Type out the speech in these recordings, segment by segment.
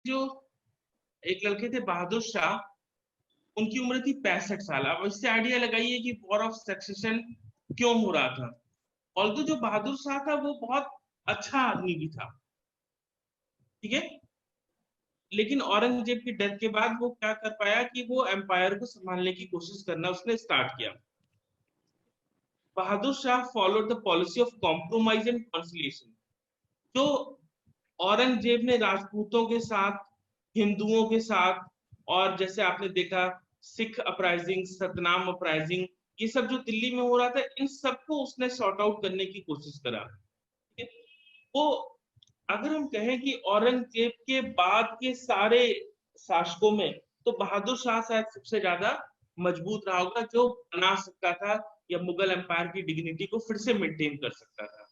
जो एक लड़के थे बहादुर शाह, उनकी उम्र थी 65 साल। अब इससे आइडिया लगाइए कि वॉर ऑफ सक्सेशन क्यों हो रहा था। ऑल्दो जो बहादुर शाह था वो बहुत अच्छा आदमी भी था, ठीक है, लेकिन औरंगजेब की डेथ के बाद वो क्या कर पाया कि वो एम्पायर को संभालने की कोशिश करना उसने स्टार्ट किया। Bahadur Shah followed the policy of compromise and conciliation. तो औरंगजेब ने राजपूतों के साथ, हिंदुओं के साथ, और जैसे आपने देखा सिख अपराइजिंग, सतनाम अपराइजिंग, ये सब जो दिल्ली में हो रहा था, इन सबको उसने सॉर्ट आउट करने की कोशिश करा। वो अगर हम कहें कि औरंगजेब के बाद के सारे शासकों में तो बहादुर शाह शायद सबसे ज्यादा मजबूत रहा होगा, जो बना सकता था या मुगल एम्पायर की डिग्निटी को फिर से मेंटेन कर सकता था,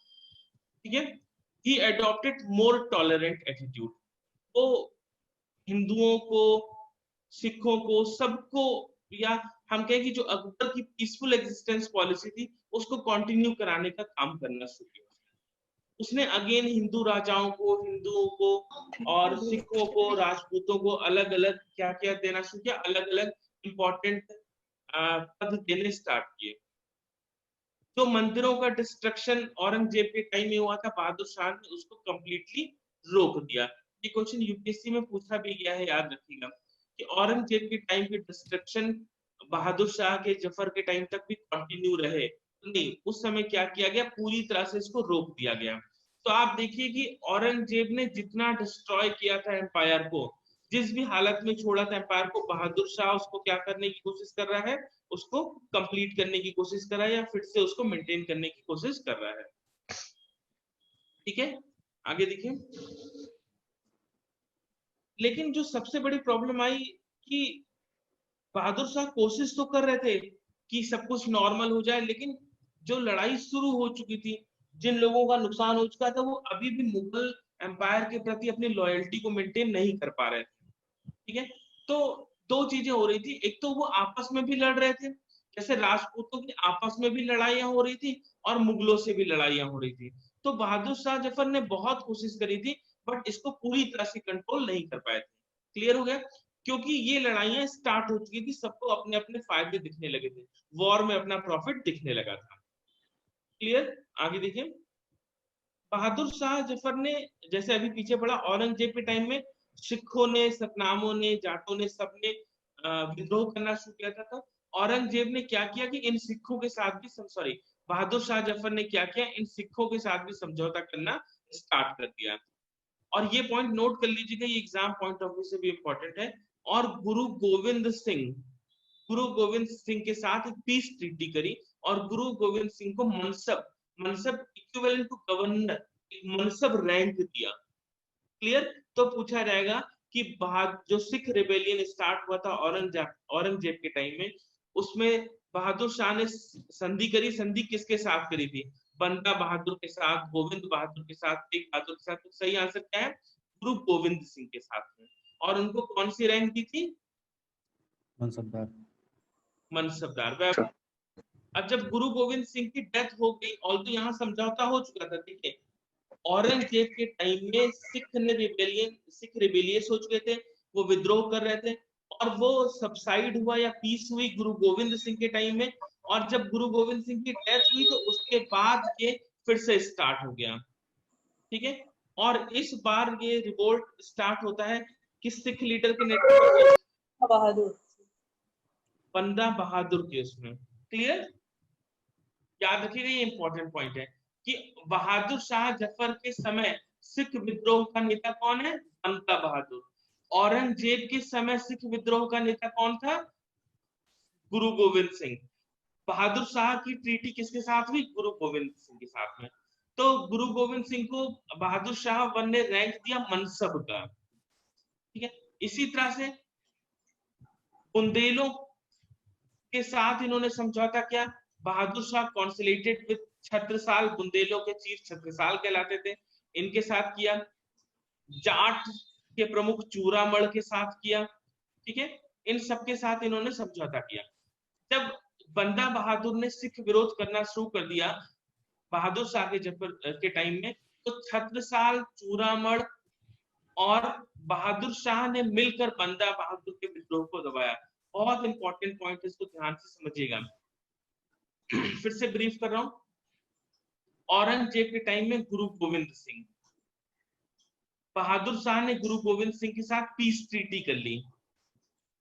ठीक है। ही एडॉप्टेड मोर टॉलरेंट एटीट्यूड। वो हिंदुओं को, सिखों को, सबको, या हम कहें कि जो अकबर की पीसफुल एग्जिस्टेंस पॉलिसी थी उसको कंटिन्यू कराने का काम करना शुरू किया। उसने अगेन हिंदू राजाओं को, हिंदुओं को और सिखों को, राजपूतों को अलग अलग क्या क्या देना शुरू किया, अलग अलग इंपॉर्टेंट पद देने स्टार्ट किए। जो मंदिरों का डिस्ट्रक्शन औरंगजेब के टाइम में हुआ था, बहादुर शाह ने उसको कंप्लीटली रोक दिया। ये क्वेश्चन यूपीएससी में पूछा भी गया है, याद रखिएगा कि औरंगजेब के टाइम के डिस्ट्रक्शन बहादुर शाह के, जफर के टाइम तक भी कंटिन्यू रहे, नहीं, उस समय क्या किया गया, पूरी तरह से इसको रोक दिया गया। तो आप देखिए कि औरंगजेब ने जितना डिस्ट्रॉय किया था एम्पायर को, जिस भी हालत में छोड़ा था एम्पायर को, बहादुर शाह उसको क्या करने की कोशिश कर रहा है, उसको कंप्लीट करने की कोशिश कर रहा है, या फिर से उसको मेंटेन करने की कोशिश कर रहा है, ठीक है। आगे देखिए, लेकिन जो सबसे बड़ी प्रॉब्लम आई कि बहादुर शाह कोशिश तो कर रहे थे कि सब कुछ नॉर्मल हो जाए, लेकिन जो लड़ाई शुरू हो चुकी थी, जिन लोगों का नुकसान हो चुका था, वो अभी भी मुगल एम्पायर के प्रति अपनी लॉयल्टी को मेंटेन नहीं कर पा रहे थे, ठीक है। तो दो चीजें हो रही थी, एक तो वो आपस में भी लड़ रहे थे, जैसे राजपूतों की आपस में भी लड़ाइयां हो रही थी और मुगलों से भी लड़ाइयां हो रही थी। तो बहादुर शाह जफर ने बहुत कोशिश करी थी, बट इसको पूरी तरह से कंट्रोल नहीं कर पाए थे। क्लियर हो गया, क्योंकि ये लड़ाइयां स्टार्ट हो चुकी थी, सबको अपने अपने फायदे दिखने लगे थे, वॉर में अपना प्रॉफिट दिखने लगा था। क्लियर, आगे देखिए, बहादुर शाह जफर ने, जैसे अभी पीछे पड़ा, औरंगजेब के टाइम में सिखों ने, सतनामों ने, जाटों ने, सबने विद्रोह करना शुरू किया था। तो औरंगजेब ने क्या किया कि इन सिखों के साथ भी, सॉरी, बहादुर शाह जफर ने क्या किया, इन सिखों के साथ भी समझौता करना स्टार्ट कर दिया। और ये पॉइंट नोट कर लीजिएगा, ये एग्जाम पॉइंट ऑफ व्यू से भी इंपॉर्टेंट है। और गुरु गोविंद सिंह के साथ एक पीस ट्रीटी करी, और गुरु गोविंद सिंह को मनसब, मनसब इक्विवेलेंट टू गवर्नर, एक मनसब रैंक दिया। क्लियर, तो पूछा जाएगा कि जो सिख रिबेलियन स्टार्ट हुआ था औरंगजेब के टाइम में, उसमें बहादुर शाह ने संधि करी, संधि किसके साथ करी थी, बंदा बहादुर के साथ, गोविंद बहादुर के साथ, तेग बहादुर के साथ। तो सही आंसर क्या है, गुरु गोविंद सिंह के साथ में। और उनको कौन सी रैंक दी थी, मनसबदार, मनसबदार। अब जब गुरु गोविंद सिंह की डेथ हो गई, और तो यहाँ समझौता हो चुका था, देखिए औरंगजेब के टाइम में सिख रिबेलियस हो चुके थे, वो विद्रोह कर रहे थे, और वो सबसाइड हुआ या पीस हुई गुरु गोविंद सिंह के टाइम में। और जब गुरु गोविंद सिंह की डेथ हुई तो उसके बाद ये फिर से स्टार्ट हो गया, ठीक है। और इस बार ये रिवोल्ट स्टार्ट होता है किस सिख लीडर के नेतृत्व, बहादुर, बंदा बहादुर के उसमें। क्लियर, याद रखिएगा, ये इंपॉर्टेंट पॉइंट है कि बहादुर शाह जफर के समय सिख विद्रोह का नेता कौन है, बंदा बहादुर। औरंगजेब के समय सिख विद्रोह का नेता कौन था, गुरु गोविंद सिंह। बहादुर शाह की ट्रीटी किसके साथ हुई, गुरु गोविंद सिंह के साथ में। तो गुरु गोविंद सिंह को बहादुर शाह वन ने रैंक दिया मनसब का, ठीक है। इसी तरह से बुंदेलों के साथ इन्होंने समझौता किया। बहादुर शाह कॉन्सिलेटेड विद छत्रसाल, बुंदेलों के चीफ छत्रसाल कहलाते थे, इनके साथ किया। जाट के प्रमुख चूरामल के साथ किया, ठीक है। इन सबके साथ इन्होंने समझौता किया। जब बंदा बहादुर ने सिख विरोध करना शुरू कर दिया बहादुर शाह के टाइम में, तो छत्रसाल, चूरामल और बहादुर शाह ने मिलकर बंदा बहादुर के विद्रोह को दबाया। बहुत इंपॉर्टेंट पॉइंट है, इसको ध्यान से समझिएगा। फिर से ब्रीफ कर रहा हूं। औरंगजेब के टाइम में गुरु गोविंद सिंह, बहादुर शाह ने गुरु गोविंद सिंह के साथ पीस ट्रीटी कर ली।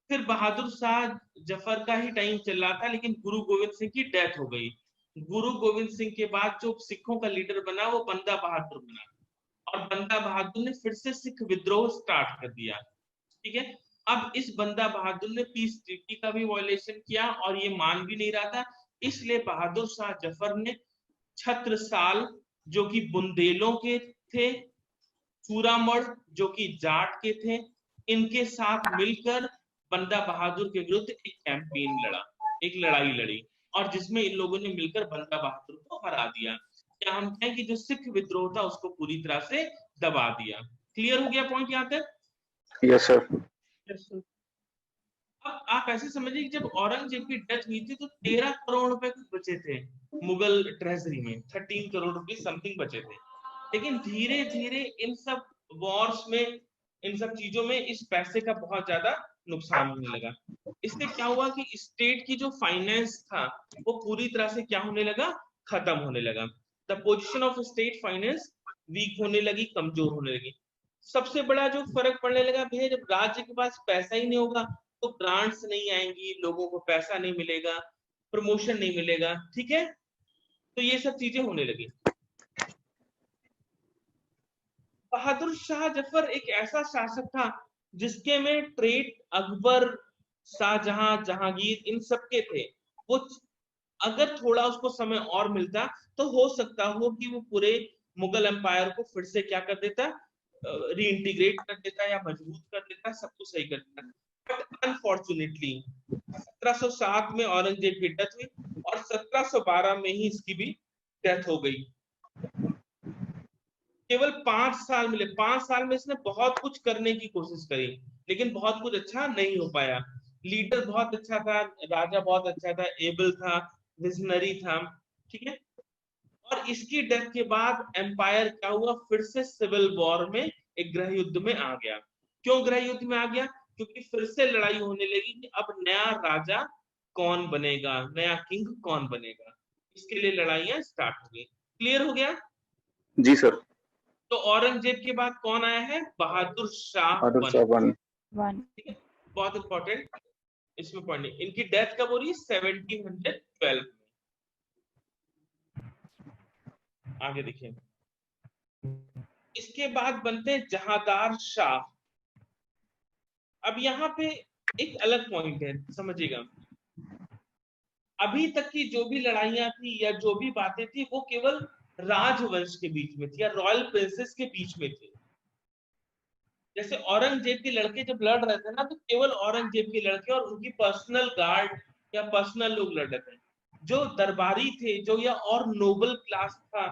फिर बहादुर शाह जफर का ही टाइम चल रहा था, लेकिन गुरु गोविंद सिंह की डेथ हो गई। गुरु गोविंद सिंह के बाद जो सिखों का लीडर बना वो बंदा बहादुर बना, और बंदा बहादुर ने फिर से सिख विद्रोह स्टार्ट कर दिया। ठीक है। अब इस बंदा बहादुर ने पीस ट्रीटी का भी वायलेशन किया और ये मान भी नहीं रहा था, इसलिए बहादुर शाह जफर ने छत्रसाल जो कि बुंदेलों के थे, चूरामण जो कि जाट के थे, इनके साथ मिलकर बंदा बहादुर के विरुद्ध एक कैंपेन लड़ा, एक लड़ाई लड़ी, और जिसमें इन लोगों ने मिलकर बंदा बहादुर को हरा दिया। क्या हम कहें कि जो सिख विद्रोह था उसको पूरी तरह से दबा दिया। क्लियर हो गया पॉइंट यहाँ तक? Yes sir. अब आप ऐसे समझिए कि जब औरंगजेब की डेथ हुई थी तो 13 करोड़ रुपए कुछ बचे थे मुगल ट्रेजरी में, 13 करोड़ रुपए समथिंग बचे थे। लेकिन धीरे धीरे इन सब वॉर्स में, इन सब चीजों में इस पैसे का बहुत ज्यादा नुकसान होने लगा। इससे क्या हुआ कि स्टेट की जो फाइनेंस था वो पूरी तरह से क्या होने लगा, खत्म होने लगा। The position of state finance weak होने लगी, कमजोर होने लगी। सबसे बड़ा जो फर्क पड़ने लगा भैया, जब राज्य के पास पैसा ही नहीं होगा तो ग्रांट्स नहीं आएंगी, लोगों को पैसा नहीं मिलेगा, प्रमोशन नहीं मिलेगा। ठीक है, तो ये सब चीजें होने लगी। बहादुर शाह जफर एक ऐसा शासक था जिसके में ट्रेट अकबर, शाहजहां, जहांगीर इन सबके थे। वो अगर थोड़ा उसको समय और मिलता तो हो सकता हो कि वो पूरे मुगल एम्पायर को फिर से क्या कर देता, रीइंटीग्रेट कर देता या मजबूत कर देता, सब कुछ सही कर देता। बट अनफॉर्चुनेटली 1707 में औरंगजेब की डेथ हुई और 1712 में ही इसकी भी डेथ हो गई। केवल 5 साल मिले, 5 साल में इसने बहुत कुछ करने की कोशिश करी, लेकिन बहुत कुछ अच्छा नहीं हो पाया। लीडर बहुत अच्छा था, राजा बहुत अच्छा था, एबल था, विजनरी था। ठीक है। और इसकी डेथ के बाद एम्पायर क्या हुआ, फिर से सिविल वॉर में, एक गृह युद्ध में आ गया। क्यों गृह युद्ध में आ गया? क्योंकि फिर से लड़ाई होने लगी कि अब नया राजा कौन बनेगा, नया किंग कौन बनेगा। इसके लिए लड़ाइयां स्टार्ट हो गई। क्लियर हो गया? जी सर। तो औरंगजेब के बाद कौन आया है? बहादुर शाह बहादुर शाह वन। वन। ठीक है, बहुत इंपॉर्टेंट इसमें पढ़नी। इनकी डेथ कब हो रही है? 1712 में। आगे देखिए, इसके बाद बनते हैं जहांदार शाह। अब यहाँ पे एक अलग पॉइंट है, समझिएगा। अभी तक की जो भी लड़ाइयां थी या जो भी बातें थी वो केवल राजवंश के बीच में थी या रॉयल प्रिंसेस के बीच में थी। जैसे औरंगजेब के लड़के जब लड़ रहे थे ना, तो केवल औरंगजेब के लड़के और उनकी पर्सनल गार्ड या पर्सनल लोग लड़ रहे थे। जो दरबारी थे, जो या और नोबल क्लास था,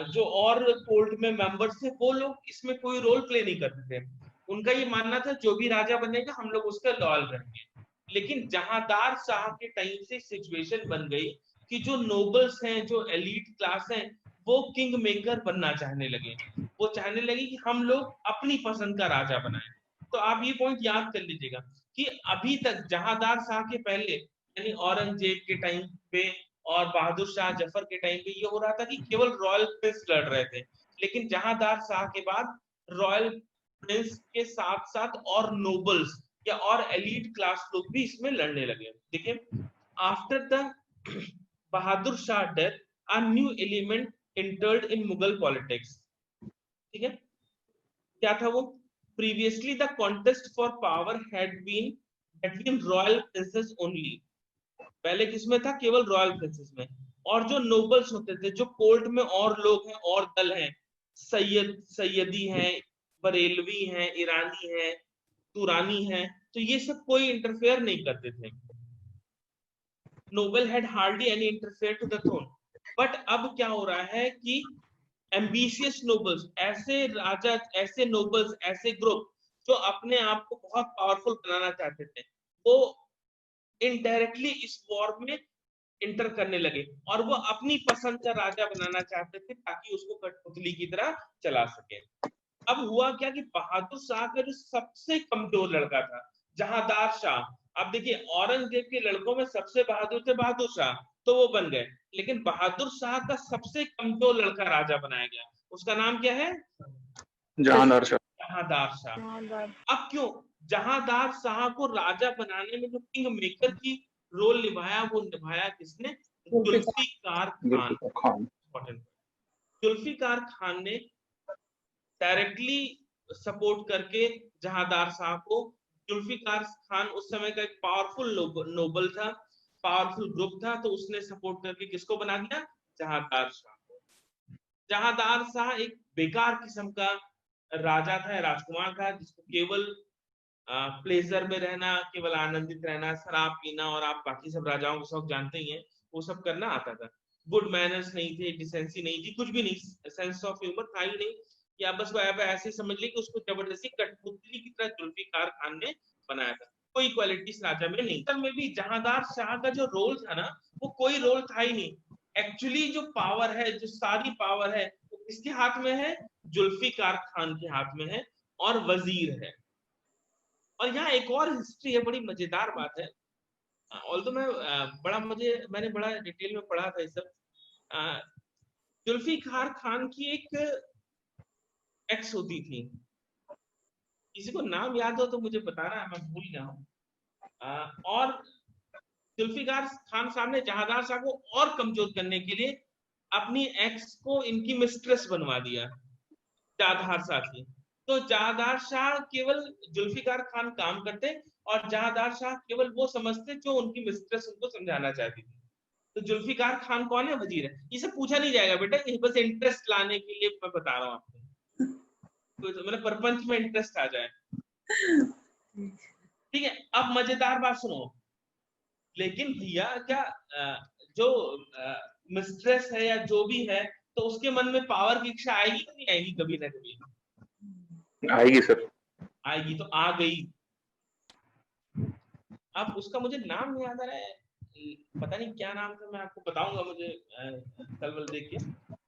जो और कोर्ट में मेंबर्स थे, वो लोग इसमें कोई रोल प्ले नहीं करते थे। उनका ये मानना था जो भी राजा बनेगा हम लोग उसका लॉयल रहेंगे। लेकिन जहांदार शाह के टाइम से सिचुएशन बन गई कि जो नोबल्स हैं, जो एलीट क्लास हैं, वो किंग मेकर बनना चाहने लगे। वो चाहने लगे कि हम लोग अपनी पसंद का राजा बनाएं। तो आप ये पॉइंट याद कर लीजिएगा कि अभी तक जहांदार शाह के पहले यानी औरंगजेब के टाइम पे और बहादुर शाह जफर के टाइम पे ये हो रहा था कि केवल रॉयल प्रिंस लड़ रहे थे। लेकिन जहांदार शाह के बाद रॉयल प्रिंस के साथ साथ और नोबल्स या और एलीट क्लास लोग भी इसमें लड़ने लगे। देखिए, after the Bahadur Shah death a new element entered in Mughal politics. ठीक है, क्या था वो? Previously the contest for power had been between royal princes only. पहले किसमें था? केवल रॉयल प्रिंसेस में। और जो नोबल्स होते थे, जो कोर्ट में और लोग हैं और दल हैं, सैयदी हैं, बरेलवी हैं, ईरानी हैं, तुरानी हैं, तो ये सब कोई इंटरफेयर नहीं करते थे। Noble had hardly any interfere to the throne. But अब क्या हो रहा है कि एम्बिशियस नोबल्स, ऐसे राजा, ऐसे नोबल्स, ऐसे ग्रुप जो अपने आप को बहुत पावरफुल बनाना चाहते थे, वो इनडायरेक्टली इस वॉर में इंटर करने लगे और वो अपनी पसंद का राजा बनाना चाहते थे ताकि उसको कठपुतली की तरह चला सके। अब हुआ क्या कि बहादुर शाह का जो सबसे कमजोर लड़का था जहांदार शाह, अब देखिए औरंगजेब के लड़कों में सबसे बहादुर थे बहादुर शाह, तो वो बन गए, लेकिन बहादुर शाह का सबसे कमजोर लड़का राजा बनाया गया, उसका नाम क्या है? जहांदार शाह। जहांदार शाह। अब क्यों? जहांदार शाह को राजा बनाने में जो किंग मेकर की रोल निभाया, वो निभाया किसने? जुल्फिकार खान। जुल्फिकार खान। जुल्फिकार खान ने डायरेक्टली सपोर्ट करके जहांदार शाह को, जुल्फिकार खान उस समय का एक पावरफुल नोबल था, पावरफुल ग्रुप था, तो उसने सपोर्ट करके किसको बना दिया? जहांदार शाह को। जहांदार शाह एक बेकार किस्म का राजा था, राजकुमार था, जिसको केवल प्लेजर में रहना, केवल आनंदित रहना, शराब पीना, और आप बाकी सब राजाओं के शौक जानते ही हैं, वो सब करना आता था। गुड मैनर्स नहीं थे, डिसेंसी नहीं थी, कुछ भी नहीं, सेंस ऑफ ह्यूमर था ही नहीं, या बस वो ऐसे समझ ली कि उसको जबरदस्ती कठपुतली की तरह जुल्फिकार खान ने बनाया था, कोई क्वालिटीज राजा में नहीं। तब में भी जहांदार शाह का जो रोल था ना, वो कोई रोल था ही नहीं। एक्चुअली जो पावर है, जो सारी पावर है, वो किसके हाथ में है? जुल्फिकार खान के हाथ में है, और वजीर है। और यहाँ एक और हिस्ट्री है, बड़ी मजेदार बात है, ऑल तो मैंने बड़ा डिटेल में पढ़ा था ये सब। जुल्फिकार खान की एक एक्स होती थी, किसी को नाम याद हो तो मुझे बताना, मैं भूल गया हूँ। और जुल्फिकार खान साहब ने जहांदार शाह को और कमजोर करने के लिए अपनी एक्स को इनकी मिस्ट्रेस बनवा दिया, जहांदार शाह की। तो जहांदार शाह केवल जुल्फिकार खान काम करते, और जहांदार शाह केवल वो समझते जो उनकी मिस्ट्रेस उनको समझाना चाहती थी। तो जुल्फिकार खान कौन है? वजीर है। ये सब पूछा नहीं जाएगा बेटा, ये बस इंटरेस्ट लाने के लिए मैं बता रहा हूँ आपको, तो मतलब प्रपंच में इंटरेस्ट आ जाए, ठीक है। अब मजेदार बात सुनो, लेकिन भैया क्या जो मिस्ट्रेस है या जो भी है, तो उसके मन में पावर की इच्छा आएगी कि नहीं आएगी? कभी ना कभी आएगी सर। आएगी, तो आ गई। अब उसका मुझे नाम नहीं याद आ रहा है, पता नहीं क्या नाम था, मैं आपको बताऊंगा, मुझे कल वल देख के।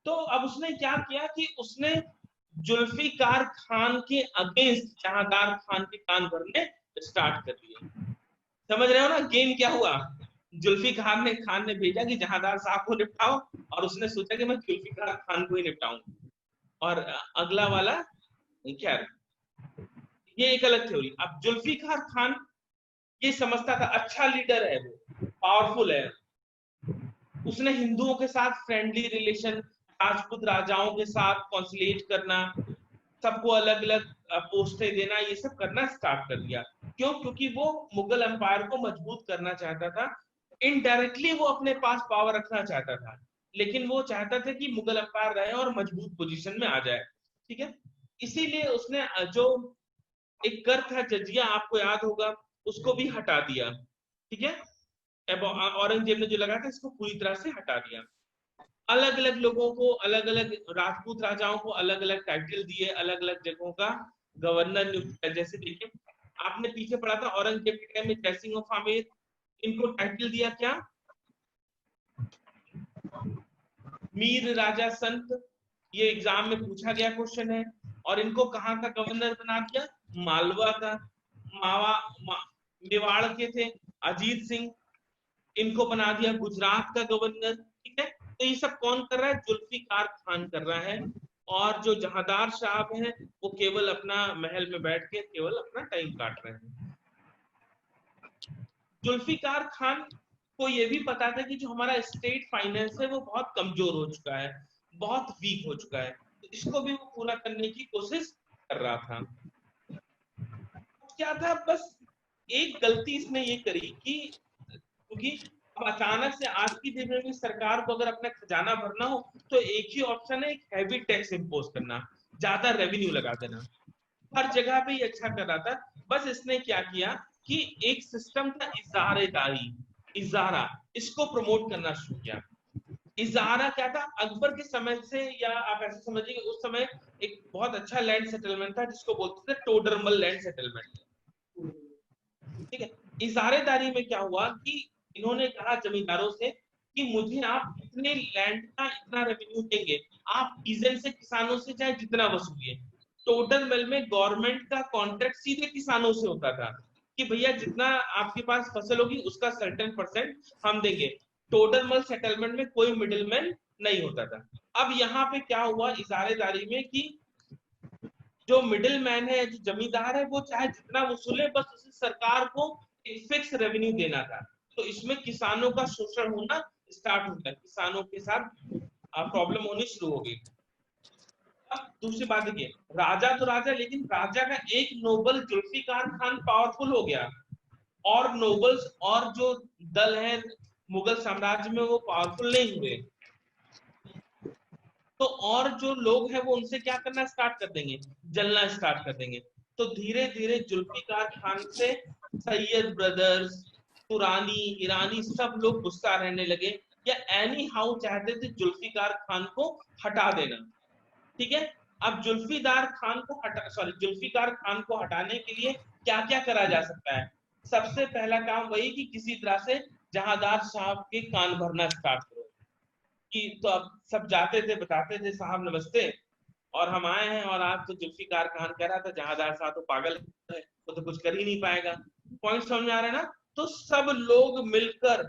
तो अब उसने क्या किया कि उसने जुल्फिकार खान के अगेंस्ट जहांदार खान के कान भरने स्टार्ट कर दिए। समझ रहे हो ना गेम क्या हुआ? जुल्फिकार खान ने भेजा कि जहांदार साहब को निपटाओ, और उसने सोचा कि मैं जुल्फिकार खान को ही निपटाऊंगा। और अगला वाला क्या, ये एक अलग थ्योरी। अब जुल्फिकार खान ये समझता था अच्छा लीडर है, वो पावरफुल है, उसने हिंदुओं के साथ फ्रेंडली रिलेशन, राजपूत राजाओं के साथ कॉन्सिलेट करना, सबको अलग अलग पोस्टें देना, ये सब करना स्टार्ट कर दिया। क्यों? क्योंकि वो मुगल एम्पायर को मजबूत करना चाहता था, इनडायरेक्टली वो अपने पास पावर रखना चाहता था, लेकिन वो चाहता था कि मुगल एम्पायर रहे और मजबूत पोजीशन में आ जाए, ठीक है। इसीलिए उसने जो एक कर था जजिया, आपको याद होगा, उसको भी हटा दिया, ठीक है। औरंगजेब ने जो लगाया था इसको पूरी तरह से हटा दिया। अलग अलग लोगों को, अलग अलग राजपूत राजाओं को अलग अलग टाइटल दिए, अलग अलग जगहों का गवर्नर नियुक्त किया। जैसे देखिए, आपने पीछे पढ़ा था औरंगजेब के टाइम में जयसिंह ऑफ आमेर, इनको टाइटल दिया क्या? मीर राजा संत। ये एग्जाम में पूछा गया क्वेश्चन है। और इनको कहाँ का गवर्नर बना दिया? मालवा का। मेवाड़ के थे अजीत सिंह, इनको बना दिया गुजरात का गवर्नर, ठीक है। तो ये सब कौन कर रहा है? जुल्फिकार खान कर रहा है। और जो जहांदार साहब हैं, वो केवल अपना महल में बैठ के केवल अपना टाइम काट रहे हैं। जुल्फिकार खान को ये भी पता था कि जो हमारा स्टेट फाइनेंस है वो बहुत कमजोर हो चुका है, बहुत वीक हो चुका है, तो इसको भी वो पूरा करने की कोशिश कर रहा था। क्या था, बस एक गलती इसने ये करी कि क्योंकि अब अचानक से आज की डेट में सरकार को अगर अपना खजाना भरना हो तो एक ही ऑप्शन है, एक हैवी टैक्स इंपोज करना, ज्यादा रेवेन्यू लगा देना। हर जगह पे ये अच्छा कर रहा था। बस इसने क्या किया कि एक सिस्टम था इजारेदारी, इजारा, इसको प्रमोट करना शुरू किया। इजारा क्या था? अकबर के समय से, या आप ऐसे समझिए उस समय एक बहुत अच्छा लैंड सेटलमेंट था जिसको बोलते थे टोडरमल लैंड सेटलमेंट, ठीक है। इजारेदारी में क्या हुआ कि इन्होंने कहा जमींदारों से कि मुझे आप इतने लैंड का इतना रेवेन्यू देंगे, आप ईजन से किसानों से चाहे जितना वसूलिए। टोटल मिल में गवर्नमेंट का कॉन्ट्रैक्ट सीधे किसानों से होता था कि भैया जितना आपके पास फसल होगी उसका सर्टेन परसेंट हम देंगे। टोटल मल सेटलमेंट में कोई मिडिलमैन नहीं होता था। अब यहाँ पे क्या हुआ इजारेदारी में कि जो मिडिल मैन है, जो जमींदार है, वो चाहे जितना वसूले बस उसे सरकार को एक फिक्स रेवेन्यू देना था। तो इसमें किसानों का शोषण होना स्टार्ट हो गया, किसानों के साथ प्रॉब्लम होनी शुरू हो गई। अब दूसरी बात देखिए, राजा तो राजा, लेकिन राजा का एक नोबल जुल्फिकार खान पावरफुल हो गया और नोबल्स और जो दल है मुगल साम्राज्य में वो पावरफुल नहीं हुए। तो और जो लोग हैं वो उनसे क्या करना स्टार्ट कर देंगे, जलना स्टार्ट कर देंगे। तो धीरे धीरे जुल्फिकार खान से सैयद ब्रदर्स, तुरानी, ईरानी सब लोग गुस्सा रहने लगे या एनी हाउ चाहते थे जुल्फिकार खान को हटा देना। ठीक है, अब जुल्फिकार खान को हटाने के लिए क्या क्या करा जा सकता है। सबसे पहला काम वही कि किसी तरह से जहांदार साहब के कान भरना स्टार्ट करो कि तो अब सब जाते थे बताते थे साहब नमस्ते और हम आए हैं और आज तो जुल्फिकार खान कह रहा था जहांदार साहब तो पागल है, वो तो कुछ कर ही नहीं पाएगा। पॉइंट समझ आ रहा है ना। तो सब लोग मिलकर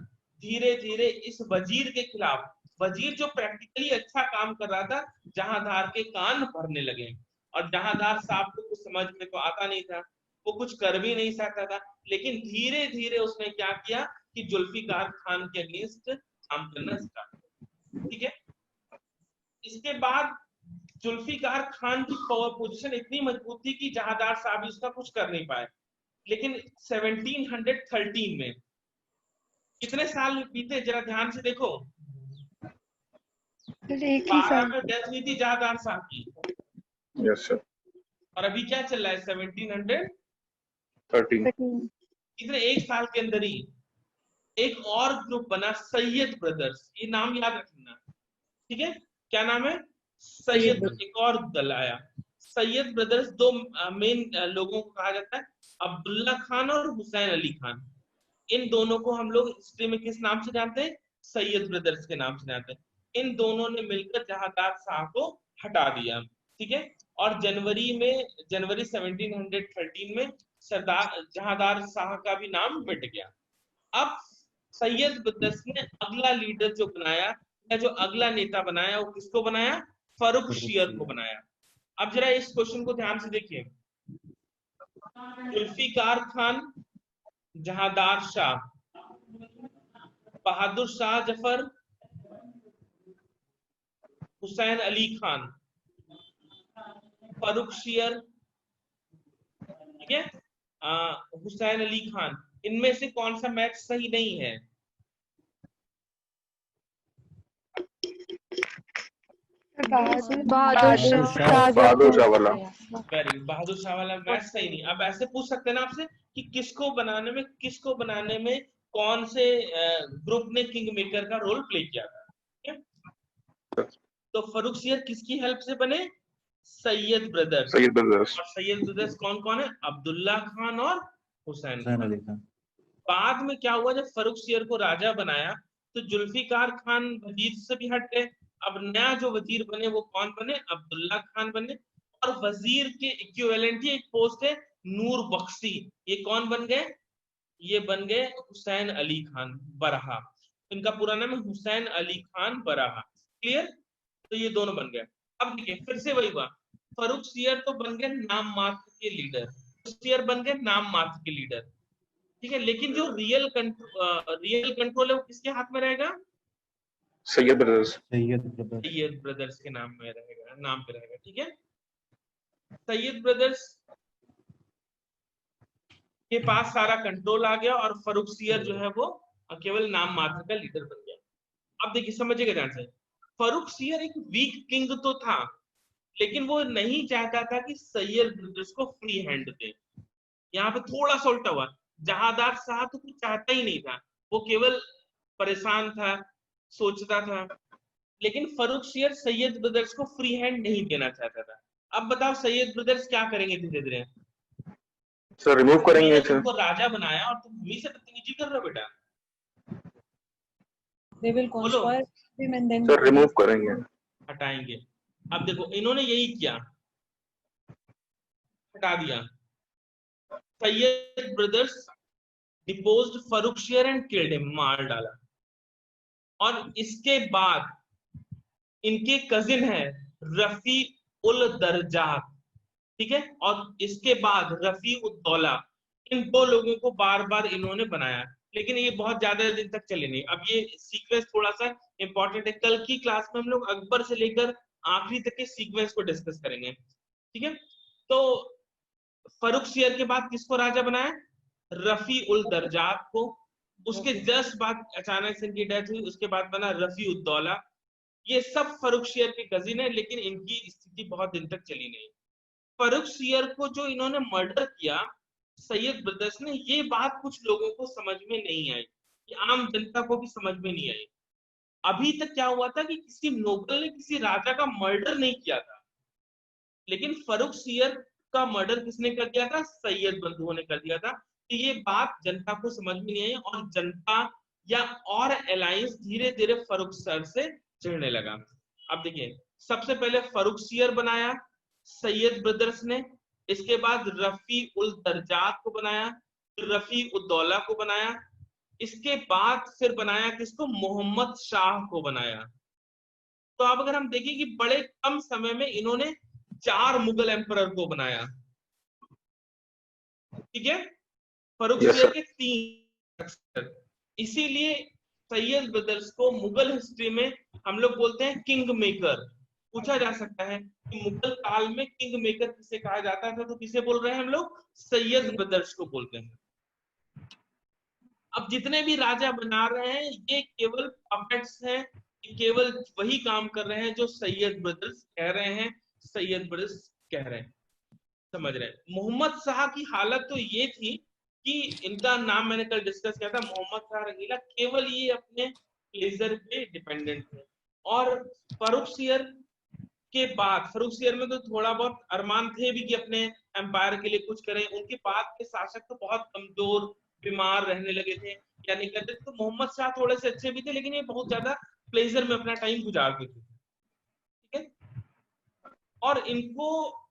धीरे धीरे इस वजीर के खिलाफ, वजीर जो प्रैक्टिकली अच्छा काम कर रहा था, जहांदार के कान भरने लगे। और जहांदार साहब को कुछ समझ में तो आता नहीं था, वो कुछ कर भी नहीं सकता था, लेकिन धीरे धीरे उसने क्या किया कि जुल्फिकार खान के अगेंस्ट काम करना स्टार्ट। ठीक है, इसके बाद जुल्फिकार खान की पोजीशन इतनी मजबूत थी कि जहांदार साहब इसका कुछ कर नहीं पाए। लेकिन 1713 में कितने साल बीते जरा ध्यान से देखो, 12 में डेथ हुई थी जहांदार साहब की। Yes sir. और अभी क्या चल रहा है 1713। 13। इतने एक साल के अंदर ही एक और ग्रुप बना सैयद ब्रदर्स, ये नाम याद रखना। ठीक है, क्या नाम है, सैयद। एक और दल आया सैयद ब्रदर्स। दो मेन लोगों को कहा जाता है, अब्दुल्ला खान और हुसैन अली खान। इन दोनों को हम लोग हिस्ट्री में किस नाम से जानते हैं, सैयद ब्रदर्स के नाम से जानते हैं। इन दोनों ने मिलकर जहांदार शाह को हटा दिया। ठीक है, और जनवरी 1713 में सरदार जहांदार शाह का भी नाम मिट गया। अब सैयद ब्रदर्स ने अगला लीडर जो बनाया या जो अगला नेता बनाया वो किसको बनाया, फर्रुखशियर को बनाया। अब जरा इस क्वेश्चन को ध्यान से देखिए, जुल्फिकार खान, जहांदार शाह, बहादुर शाह जफर, हुसैन अली खान, फर्रुखशियर, ठीक है, हुसैन अली खान, इनमें से कौन सा मैच सही नहीं है। बहादुर शाह वाला। वेरी गुड, बहादुर शाह वाला मैच सही नहीं। अब ऐसे पूछ सकते हैं ना आपसे कि किसको बनाने में कौन से ग्रुप ने किंग मेकर का रोल प्ले किया था। तो फर्रुखशियर किसकी हेल्प से बने, सैयद ब्रदर्स। और सैयद ब्रदर्स कौन कौन है, अब्दुल्ला खान और हुसैन अली खान। बाद में क्या हुआ, जब फर्रुखशियर को राजा बनाया तो जुल्फिकार खान वजीर से भी हट गए। अब नया जो वजीर बने वो कौन बने, अब्दुल्ला खान बने। और वजीर के इक्विवेलेंट ही एक पोस्ट है नूर बख्शी, ये कौन बन गए, ये बन गए हुसैन अली खान बरहा। इनका पूरा नाम है हुसैन अली खान बरहा। क्लियर, तो ये दोनों बन गए। अब देखिए फिर से वही हुआ, फर्रुखशियर तो बन गए नाम मात्र के लीडर, फर्रुखशियर बन गए नाम मात्र के लीडर। ठीक है, लेकिन जो रियल कंट्रोल है वो किसके हाथ में रहेगा, सैयद ब्रदर्स के नाम पे रहेगा। ठीक है, सैयद ब्रदर्स के पास सारा कंट्रोल आ गया और फर्रुखशियर जो है वो केवल नाम मात्र का लीडर बन गया। अब देखिए समझिएगा ध्यान से, फर्रुखशियर एक वीक किंग तो था, लेकिन वो नहीं चाहता था कि सैयद ब्रदर्स को फ्री हैंड दे। यहाँ पे थोड़ा सा उल्टा हुआ, जहांदार शाह तो कुछ चाहता ही नहीं था, वो केवल परेशान था, सोचता था। लेकिन फर्रुखशियर सैयद ब्रदर्स को फ्री हैंड नहीं देना चाहता था। अब बताओ सैयद ब्रदर्स क्या करेंगे, धीरे धीरे सर रिमूव करेंगे सर। तुमको राजा बनाया और तुम भूमि से बदतमीजी कर रहे हो बेटा। They will conspire him and then sir remove करेंगे, हटाएंगे। अब देखो इन्होंने यही किया, हटा दिया। Sayyid brothers deposed Farrukhsiyar and killed him, मार डाला। और इसके बाद इनके कजिन है रफी उल दरजात, ठीक है, और इसके बाद रफी उद्दौला, इन दो लोगों को बार बार इन्होंने बनाया, लेकिन ये बहुत ज्यादा दिन तक चले नहीं। अब ये सीक्वेंस थोड़ा सा इंपॉर्टेंट है, कल की क्लास में हम लोग अकबर से लेकर आखिरी तक के सीक्वेंस को डिस्कस करेंगे, ठीक है। तो फर्रुखशियर के बाद किसको राजा बनाया? रफी उल दरजात को। उसके जस्ट बाद अचानक से इनकी डेथ हुई, उसके बाद बना रफी उद्दौला। ये सब फर्रुखशियर के कजिन है, लेकिन इनकी स्थिति बहुत दिन तक चली नहीं। फर्रुखशियर को जो इन्होंने मर्डर किया सैयद ब्रदर्स ने, ये बात कुछ लोगों को समझ में नहीं आई, कि आम जनता को भी समझ में नहीं आई। अभी तक क्या हुआ था कि किसी नोबल ने किसी राजा का मर्डर नहीं किया था, लेकिन फर्रुखशियर का मर्डर किसने कर दिया था? सैयद बंधुओं ने कर दिया था। तो ये बात जनता को समझ में नहीं आई, और जनता या और अलायंस धीरे धीरे फर्रुखशियर से चिढ़ने लगा। अब देखिए, सबसे पहले फर्रुखशियर बनाया सैयद ब्रदर्स ने, इसके बाद रफी उल दरजात को बनाया, रफी उद्दौला को बनाया, इसके बाद फिर बनाया किसको? मोहम्मद शाह को बनाया। तो अब अगर हम देखें कि बड़े कम समय में इन्होंने 4 मुगल एम्परर को बनाया, ठीक है, फर्रुखशियर के 3। इसीलिए सैयद ब्रदर्स को मुगल हिस्ट्री में हम लोग बोलते हैं किंग मेकर। पूछा जा सकता है कि मुगल काल में किंग मेकर किसे कहा जाता था, तो किसे बोल रहे हैं हम लोग? सैयद ब्रदर्स को बोलते हैं। अब जितने भी राजा बना रहे हैं ये केवल पपेट्स हैं, केवल वही काम कर रहे हैं जो सैयद ब्रदर्स कह रहे हैं, सैयद ब्रदर्स कह रहे हैं, समझ रहे हैं। मोहम्मद शाह की हालत तो ये थी कि इनका नाम मैंने कल डिस्कस किया था, मोहम्मद शाह रंगीला, केवल ये अपने प्लेजर पे डिपेंडेंट थे। और फर्रुखशियर के बाद, फर्रुखशियर में तो थोड़ा बहुत अरमान थे भी कि अपने एम्पायर के लिए कुछ करें, उनके बाद के शासक तो बहुत कमजोर, बीमार रहने लगे थे या नहीं करते, तो मोहम्मद शाह थोड़े से अच्छे भी थे, लेकिन ये बहुत ज्यादा प्लेजर में अपना टाइम गुजारते थे, ठीक है। और इनको,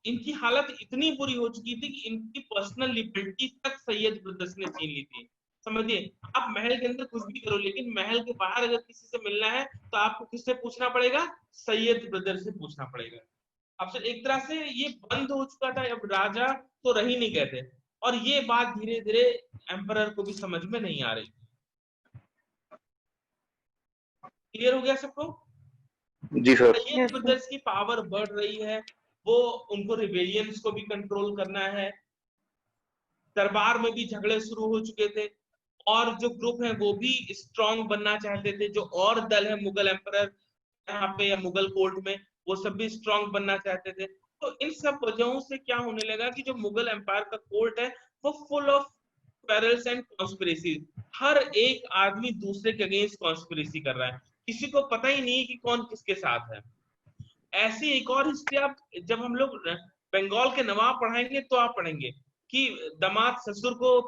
इनकी हालत इतनी बुरी हो चुकी थी कि इनकी पर्सनल लिबर्टी तक सैयद ब्रदर्स ने छीन ली थी। समझिए, आप महल के अंदर कुछ भी करो, लेकिन महल के बाहर अगर किसी से मिलना है तो आपको किससे पूछना पड़ेगा? सैयद ब्रदर से पूछना पड़ेगा। अब से एक तरह से ये बंद हो चुका था, अब राजा तो रह ही नहीं गए थे, और ये बात धीरे धीरे एम्परर को भी समझ में नहीं आ रही। क्लियर हो गया सबको? जी सर। सैयद ब्रदर्स की पावर बढ़ रही है, वो उनको रिबेलियंस को भी कंट्रोल करना है, दरबार में भी झगड़े शुरू हो चुके थे, और जो ग्रुप है वो भी स्ट्रांग बनना चाहते थे, जो और दल है मुगल एम्परर यहाँ पे या मुगल कोर्ट में, वो सब भी स्ट्रांग बनना चाहते थे। तो इन सब वजहों से क्या होने लगा कि जो मुगल एम्पायर का कोर्ट है वो full of perils and conspiracy. हर एक आदमी दूसरे के अगेंस्ट कॉन्स्पिरेसी कर रहा है, किसी को पता ही नहीं कि कौन किसके साथ है। ऐसी एक और हिस्ट्री आप, जब हम लोग बंगाल के नवाब पढ़ाएंगे तो आप पढ़ेंगे कि दामाद ससुर को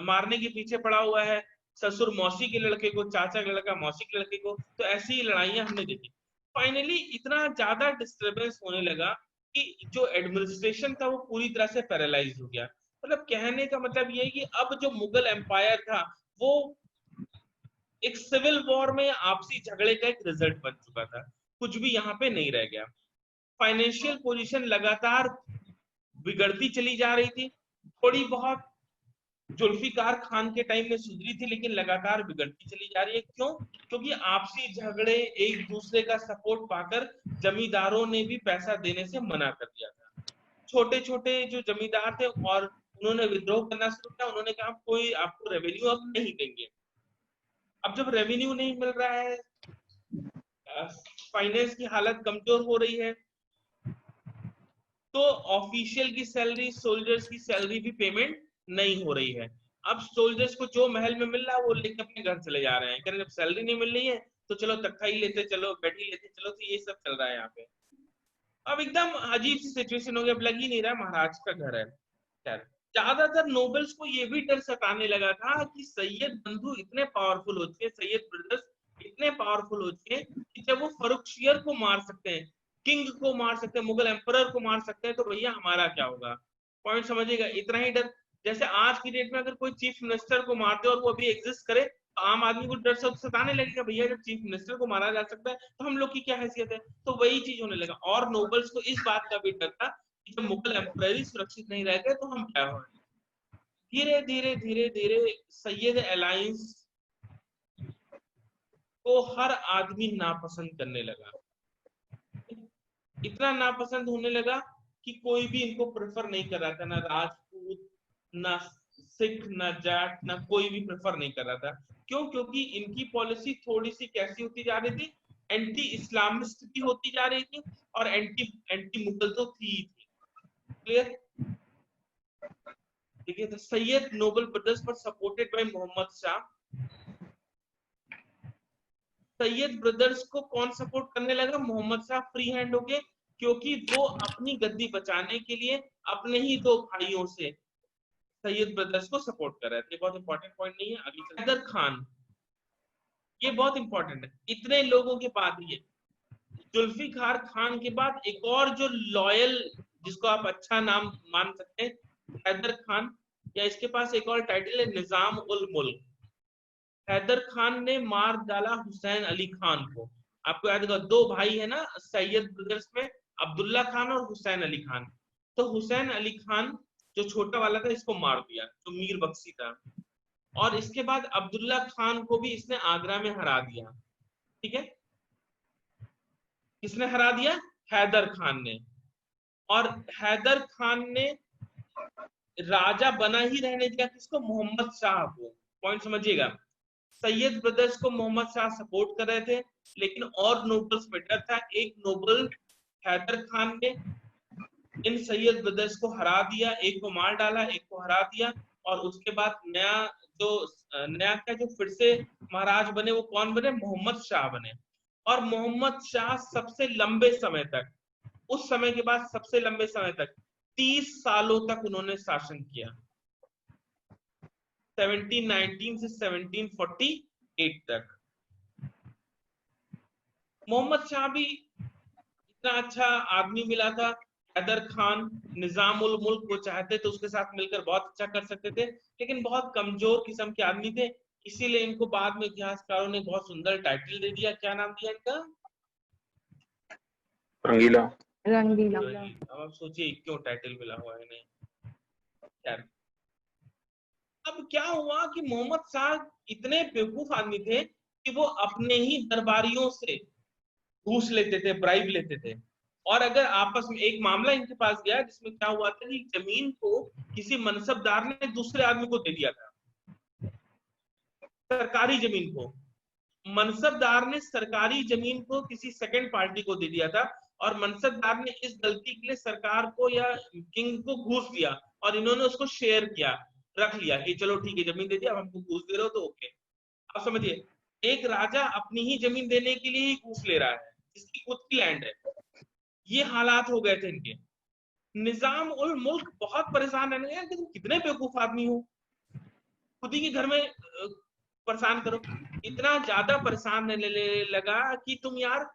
मारने के पीछे पड़ा हुआ है, ससुर मौसी के लड़के को, चाचा का लड़का मौसी के लड़के को, तो ऐसी ही लड़ाइयां हमने देखी। फाइनली इतना ज्यादा डिस्टर्बेंस होने लगा कि जो एडमिनिस्ट्रेशन था वो पूरी तरह से पैरालाइज हो गया। मतलब कहने का मतलब ये है कि अब जो मुगल एम्पायर था वो एक सिविल वॉर में आपसी झगड़े का एक रिजल्ट बन चुका था, कुछ भी यहाँ पे नहीं रह गया। फाइनेंशियल पोजीशन लगातार बिगड़ती चली जा रही थी, थोड़ी बहुत जुल्फिकार खान के टाइम में सुधरी थी, लेकिन लगातार बिगड़ती चली जा रही है। क्यों? क्योंकि आपसी झगड़े, एक दूसरे का सपोर्ट पाकर जमींदारों ने भी पैसा देने से मना कर दिया था। छोटे छोटे जो जमींदार थे और उन्होंने विद्रोह करना शुरू किया, उन्होंने कहा कोई आपको रेवेन्यू अब नहीं देंगे। अब जब रेवेन्यू नहीं मिल रहा है, फाइनेंस की हालत कमजोर हो रही है, तो ऑफिशियल की सैलरी, सोल्जर्स की सैलरी भी पेमेंट नहीं हो रही है। अब सोल्जर्स को जो महल में मिल रहा है वो लेकर अपने घर चले जा रहे हैं, कह रहे जब सैलरी नहीं मिल रही है तो चलो तख्ता ही लेते चलो, बैठी लेते चलो, तो ये सब चल रहा है यहाँ पे। अब एकदम अजीब सी सिचुएशन हो गई, अब लग ही नहीं रहा महाराज का घर है। खैर, ज्यादातर नोबल्स को ये भी डर सताने लगा था कि सैयद बंधु इतने पावरफुल हो चुके, सैयद ब्रदर्स इतने पावरफुल हो चुके कि जब वो फर्रुखशियर को मार सकते हैं, किंग को मार सकते हैं, मुगल एम्परर को मार सकते हैं, तो भैया हमारा क्या होगा? पॉइंट समझिएगा, इतना ही डर। जैसे आज की डेट में अगर कोई चीफ मिनिस्टर को मार दे और वो अभी एग्जिस्ट करे, तो आम आदमी को डर से सताने लगेगा, भैया जब चीफ मिनिस्टर को मारा जा सकता है तो हम लोग की क्या हैसियत है। तो वही चीज होने लगा। और नोबल्स को इस बात का भी डर था कि जब मुगल एम्पायर ही सुरक्षित नहीं रह गए तो हम क्या हो। धीरे धीरे धीरे धीरे सैयद अलायंस को हर आदमी नापसंद करने लगा। इतना नापसंद होने लगा कि कोई भी इनको प्रेफर नहीं कर रहा था, ना राजपूत, ना सिख, ना जाट, ना कोई भी प्रेफर नहीं कर रहा था। क्यों? क्योंकि इनकी पॉलिसी थोड़ी सी कैसी होती जा रही थी, एंटी इस्लामिस्ट भी होती जा रही थी और एंटी मुगल तो थी ही थी। क्लियर? ठीक है। तो सैयद नोबल ब्रदर्स पर supported by Muhammad Shah. Syed brothers को कौन सपोर्ट करने लगा? मोहम्मद शाह फ्री हैंड हो गए, क्योंकि वो अपनी गद्दी बचाने के लिए अपने ही दो भाइयों से सैयद ब्रदर्स को सपोर्ट कर रहे थे। बहुत इंपॉर्टेंट पॉइंट नहीं है, आगे हैदर खान, ये बहुत इंपॉर्टेंट है। इतने लोगों के बाद ही जुल्फिकार खान के बाद एक और जो लॉयल, जिसको आप अच्छा नाम मान सकते हैं, हैदर खान, या इसके पास एक और टाइटल है निजाम उल मुल्क। हैदर खान ने मार डाला हुसैन अली खान को। आपको याद होगा, दो भाई है ना सैयद ब्रदर्स में, अब्दुल्ला खान और हुसैन अली खान। तो हुसैन अली खान जो छोटा वाला था इसको मार दिया, जो मीर बख्शी था। और इसके बाद अब्दुल्ला खान को भी इसने आगरा में हरा दिया। ठीक है, किसने हरा दिया? हैदर खान ने। और हैदर खान ने राजा बना ही रहने दिया किसको? मोहम्मद शाह को। पॉइंट समझिएगा, सैयद ब्रदर्स को मोहम्मद शाह सपोर्ट कर रहे थे, लेकिन और नोबल्स में डर था। एक नोबल हैदर खान ने इन सैयद ब्रदर्स को हरा दिया, एक को मार डाला, एक को हरा दिया। और उसके बाद नया क्या जो फिर से महाराज बने, वो कौन बने? मोहम्मद शाह बने। और मोहम्मद शाह सबसे लंबे समय तक, उस समय के बाद सबसे लंबे समय तक 30 सालों तक उन्होंने शासन किया, 1719 से 1748 तक। मोहम्मद शाह भी इतना अच्छा आदमी मिला था। हैदर खान निजाम उल मुल्क को चाहते तो उसके साथ मिलकर बहुत अच्छा कर सकते थे, लेकिन बहुत कमजोर किस्म के आदमी थे। इसीलिए इनको बाद में इतिहासकारों ने बहुत सुंदर टाइटल दे दिया। क्या नाम दिया इनका? रंगीला। रंगीला। अब आप सोचिए क्यों टाइटल मिला हुआ है इन्हें। अब क्या हुआ कि मोहम्मद शाह इतने बेवकूफ आदमी थे कि वो अपने ही दरबारियों से घूस लेते थे, ब्राइब लेते थे। और अगर आपस में एक मामला इनके पास गया जिसमें क्या हुआ था कि जमीन को किसी मनसबदार ने दूसरे आदमी को दे दिया था, सरकारी जमीन को। मनसबदार ने सरकारी जमीन को किसी सेकंड पार्टी को दे दिया था, और मनसबदार ने इस गलती के लिए सरकार को या किंग को घूस दिया, और इन्होंने उसको शेयर किया, रख लिया कि चलो ठीक है जमीन दे दिया, अब हमको घूस दे रहे हो तो ओके। आप समझिए, एक राजा अपनी ही जमीन देने के लिए ही घूस ले रहा है, जिसकी खुद की लैंड है। ये हालात हो गए थे इनके। निजाम उल मुल्क बहुत परेशान रहने लगे कि तुम कितने बेवकूफ आदमी हो, खुद ही के घर में परेशान करो। इतना ज्यादा परेशान रहने लगा कि तुम यार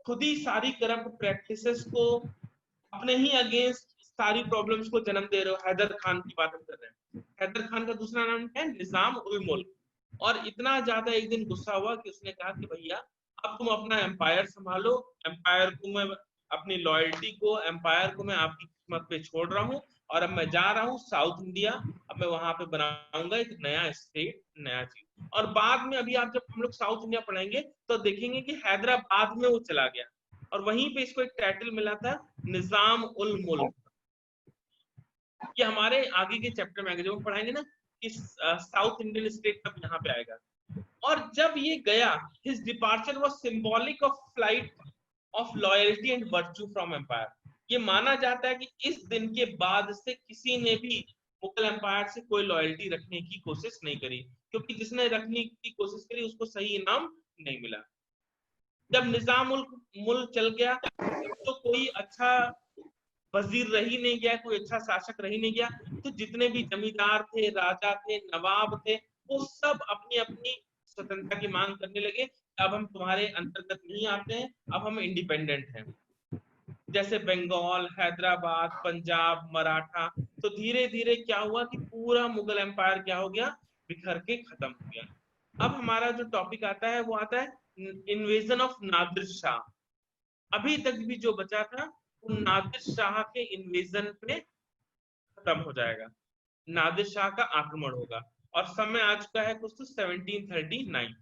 खुद ही सारी करप्ट प्रैक्टिसेस को अपने ही अगेंस्ट सारी प्रॉब्लम्स को जन्म दे रहे हो। हैदर खान की बात हम कर रहे हैं। हैदर खान का दूसरा नाम है निजाम उल मुल्क। और इतना ज्यादा एक दिन गुस्सा हुआ कि उसने कहा कि भैया अब तुम अपना एम्पायर संभालो, एम्पायर को मैं, अपनी लॉयल्टी को, एम्पायर को मैं आपकी किस्मत पे छोड़ रहा हूँ, और अब मैं जा रहा हूँ साउथ इंडिया। अब मैं वहां पे बनाऊंगा एक नया स्टेट, नया चीज। और बाद में अभी आप जब हम लोग साउथ इंडिया पढ़ेंगे तो देखेंगे कि हैदराबाद में वो चला गया, और वहीं पे इसको एक टाइटल मिला था निजाम उल मुल्क। ये हमारे आगे के चैप्टर में आगे जब हम पढ़ाएंगे ना, इस साउथ इंडियन स्टेट तब यहाँ पे आएगा। और जब ये गया, his departure was symbolic of flight of loyalty and virtue from empire. ये माना जाता है कि इस दिन के बाद से किसी ने भी मुगल एम्पायर से कोई लॉयल्टी रखने की कोशिश नहीं करी, क्योंकि जिसने रखने की कोशिश करी उसको सही इनाम नहीं मिला। जब निजाम उल मुल्क चल गया तो कोई अच्छा वजीर रही नहीं गया, कोई अच्छा शासक रही नहीं गया। तो जितने भी जमींदार थे, राजा थे, नवाब थे, वो सब अपनी अपनी स्वतंत्रता की मांग करने लगे। अब हम तुम्हारे अंतर्गत नहीं आते हैं, अब हम इंडिपेंडेंट हैं। जैसे बंगाल, हैदराबाद, पंजाब, मराठा। तो धीरे धीरे क्या हुआ कि पूरा मुगल एम्पायर क्या हो गया, बिखर के खत्म हो गया। अब हमारा जो टॉपिक आता है वो आता है इन्वेजन ऑफ नादिर शाह। अभी तक भी जो बचा था वो नादिर शाह के इन्वेजन पे खत्म हो जाएगा, नादिर शाह का आक्रमण होगा। और समय आ चुका है कुछ तो 1739।